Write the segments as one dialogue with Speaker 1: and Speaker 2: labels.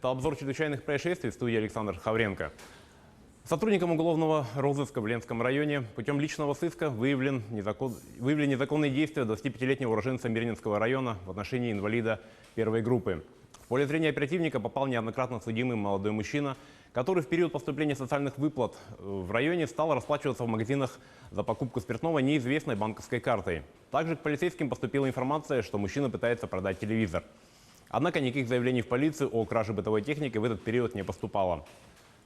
Speaker 1: Это обзор чрезвычайных происшествий в студии Александр Хавренко. Сотрудникам уголовного розыска в Ленском районе путем личного сыска выявлены незаконные действия 25-летнего уроженца Мирнинского района в отношении инвалида первой группы. В поле зрения оперативника попал неоднократно судимый молодой мужчина, который в период поступления социальных выплат в районе стал расплачиваться в магазинах за покупку спиртного неизвестной банковской картой. Также к полицейским поступила информация, что мужчина пытается продать телевизор. Однако никаких заявлений в полицию о краже бытовой техники в этот период не поступало.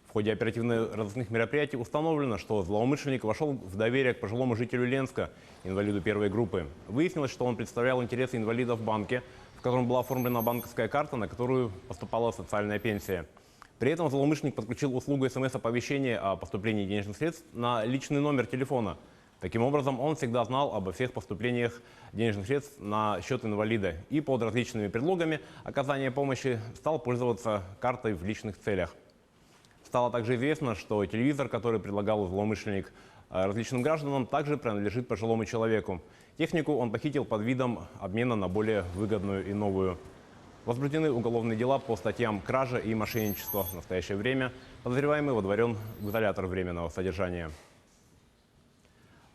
Speaker 1: В ходе оперативно-розыскных мероприятий установлено, что злоумышленник вошел в доверие к пожилому жителю Ленска, инвалиду первой группы. Выяснилось, что он представлял интересы инвалида в банке, в котором была оформлена банковская карта, на которую поступала социальная пенсия. При этом злоумышленник подключил услугу СМС-оповещения о поступлении денежных средств на личный номер телефона. Таким образом, он всегда знал обо всех поступлениях денежных средств на счет инвалида и под различными предлогами оказания помощи стал пользоваться картой в личных целях. Стало также известно, что телевизор, который предлагал злоумышленник различным гражданам, также принадлежит пожилому человеку. Технику он похитил под видом обмена на более выгодную и новую. Возбуждены уголовные дела по статьям кража и мошенничество. В настоящее время подозреваемый водворен в изолятор временного содержания.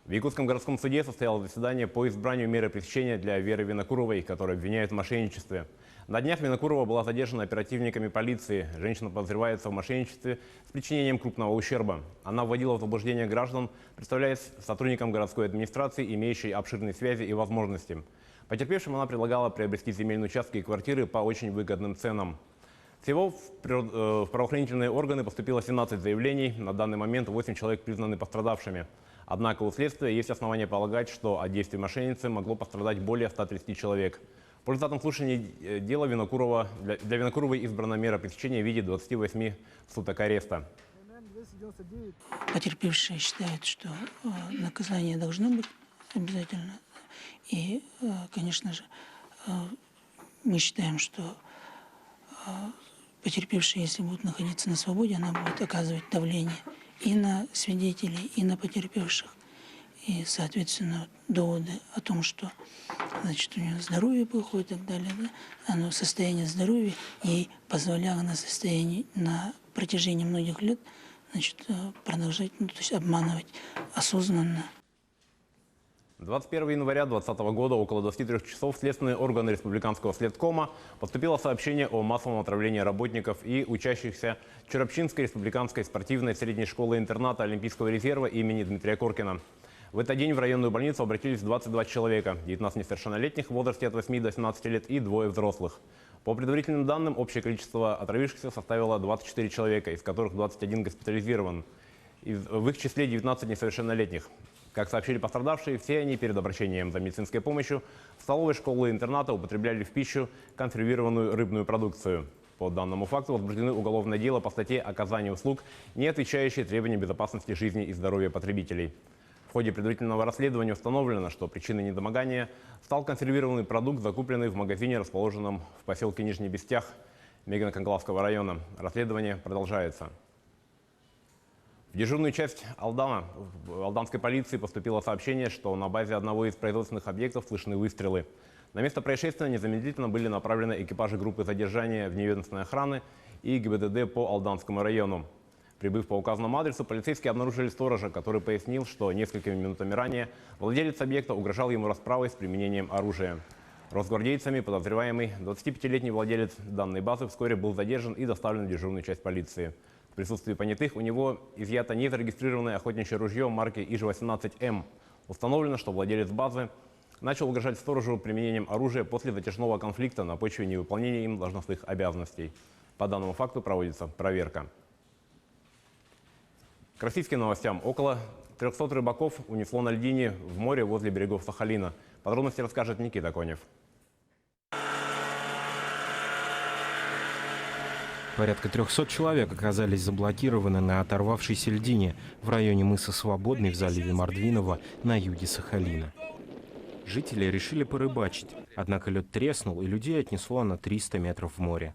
Speaker 1: В Якутском городском суде состоялось заседание по избранию меры пресечения для Веры Винокуровой, которую обвиняют в мошенничестве. На днях Винокурова была задержана оперативниками полиции. Женщина подозревается в мошенничестве с причинением крупного ущерба. Она вводила в заблуждение граждан, представляясь сотрудником городской администрации, имеющей обширные связи и возможности. Потерпевшим она предлагала приобрести земельные участки и квартиры по очень выгодным ценам. Всего в правоохранительные органы поступило 17 заявлений. На данный момент 8 человек признаны пострадавшими. Однако у следствия есть основания полагать, что от действий мошенницы могло пострадать более 130 человек. По результатам слушания дела для Винокуровой избрана мера пресечения в виде 28 суток ареста.
Speaker 2: Потерпевшие считают, что наказание должно быть обязательно. И, конечно же, мы считаем, что потерпевшие, если будут находиться на свободе, она будет оказывать давление и на свидетелей, и на потерпевших. И, соответственно, доводы о том, что, значит, у нее здоровье плохое и так далее, да, оно состояние здоровья ей позволяло на протяжении многих лет, значит, продолжать, то есть обманывать осознанно.
Speaker 1: 21 января 2020 года около 23 часов в следственные органы Республиканского следкома поступило сообщение о массовом отравлении работников и учащихся Чурапчинской республиканской спортивной средней школы-интерната Олимпийского резерва имени Дмитрия Коркина. В этот день в районную больницу обратились 22 человека, 19 несовершеннолетних в возрасте от 8 до 17 лет и 2 взрослых. По предварительным данным, общее количество отравившихся составило 24 человека, из которых 21 госпитализирован. В их числе 19 несовершеннолетних. Как сообщили пострадавшие, все они перед обращением за медицинской помощью в столовой школы-интерната употребляли в пищу консервированную рыбную продукцию. По данному факту возбуждены уголовное дело по статье «Оказание услуг, не отвечающие требованиям безопасности жизни и здоровья потребителей». В ходе предварительного расследования установлено, что причиной недомогания стал консервированный продукт, закупленный в магазине, расположенном в поселке Нижний Бестях Мегано-Конклавского района. Расследование продолжается. В дежурную часть алданской полиции поступило сообщение, что на базе одного из производственных объектов слышны выстрелы. На место происшествия незамедлительно были направлены экипажи группы задержания вневедомственной охраны и ГИБДД по Алданскому району. Прибыв по указанному адресу, полицейские обнаружили сторожа, который пояснил, что несколькими минутами ранее владелец объекта угрожал ему расправой с применением оружия. Росгвардейцами подозреваемый 25-летний владелец данной базы вскоре был задержан и доставлен в дежурную часть полиции. В присутствии понятых у него изъято незарегистрированное охотничье ружье марки ИЖ-18М. Установлено, что владелец базы начал угрожать сторожу применением оружия после затяжного конфликта на почве невыполнения им должностных обязанностей. По данному факту проводится проверка. К российским новостям. Около 300 рыбаков унесло на льдине в море возле берегов Сахалина. Подробности расскажет Никита Конев.
Speaker 3: Порядка 300 человек оказались заблокированы на оторвавшейся льдине в районе мыса Свободный в заливе Мордвинова на юге Сахалина. Жители решили порыбачить, однако лед треснул и людей отнесло на 300 метров в море.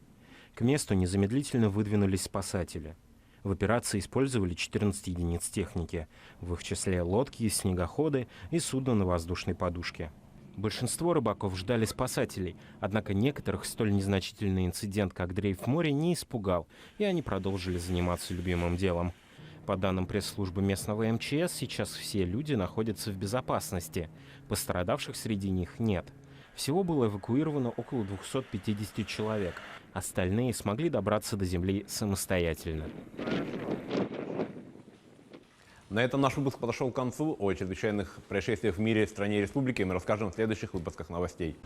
Speaker 3: К месту незамедлительно выдвинулись спасатели. В операции использовали 14 единиц техники, в их числе лодки, снегоходы и судно на воздушной подушке. Большинство рыбаков ждали спасателей, однако некоторых столь незначительный инцидент, как дрейф в море, не испугал, и они продолжили заниматься любимым делом. По данным пресс-службы местного МЧС, сейчас все люди находятся в безопасности. Пострадавших среди них нет. Всего было эвакуировано около 250 человек. Остальные смогли добраться до земли самостоятельно.
Speaker 1: На этом наш выпуск подошел к концу. О чрезвычайных происшествиях в мире, стране и республике мы расскажем в следующих выпусках новостей.